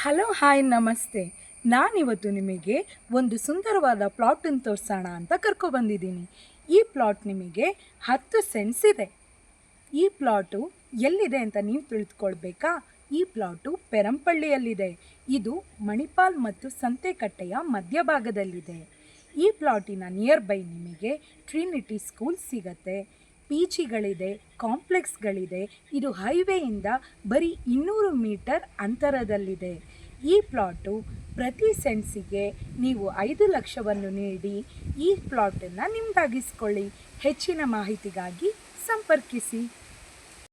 Hello hi ನಮಸ್ತೆ. ನಾನಿವತ್ತು ನಿಮಗೆ ಒಂದು ಸುಂದರವಾದ ಪ್ಲಾಟನ್ನು ತೋರಿಸೋಣ ಅಂತ ಕರ್ಕೊಬಂದಿದ್ದೀನಿ. ಈ ಪ್ಲಾಟ್ ನಿಮಗೆ 10 ಸೆಂಟ್ಸ್ ಇದೆ. ಈ ಪ್ಲಾಟು ಎಲ್ಲಿದೆ ಅಂತ ನೀವು ತಿಳಿದುಕೊಳ್ಬೇಕಾ? ಈ ಪ್ಲಾಟು ಪೆರಂಪಳ್ಳಿಯಲ್ಲಿದೆ. ಇದು ಮಣಿಪಾಲ್ ಮತ್ತು ಸಂತೆಕಟ್ಟೆಯ ಮಧ್ಯಭಾಗದಲ್ಲಿದೆ. ಈ ಪ್ಲಾಟಿನ ನಿಯರ್ ಬೈ ನಿಮಗೆ ಟ್ರಿನಿಟಿ ಸ್ಕೂಲ್ ಸಿಗತ್ತೆ, ಪಿ ಜಿಗಳಿದೆ, ಕಾಂಪ್ಲೆಕ್ಸ್ಗಳಿದೆ. ಇದು ಹೈವೇಯಿಂದ ಬರೀ 200 ಮೀಟರ್ ಅಂತರದಲ್ಲಿದೆ. ಈ ಪ್ಲಾಟು ಪ್ರತಿ ಸೆಂಟ್ಸಿಗೆ ನೀವು 5 ಲಕ್ಷವನ್ನು ನೀಡಿ ಈ ಪ್ಲಾಟನ್ನು ನಿಮ್ಮದಾಗಿಸ್ಕೊಳ್ಳಿ. ಹೆಚ್ಚಿನ ಮಾಹಿತಿಗಾಗಿ ಸಂಪರ್ಕಿಸಿ.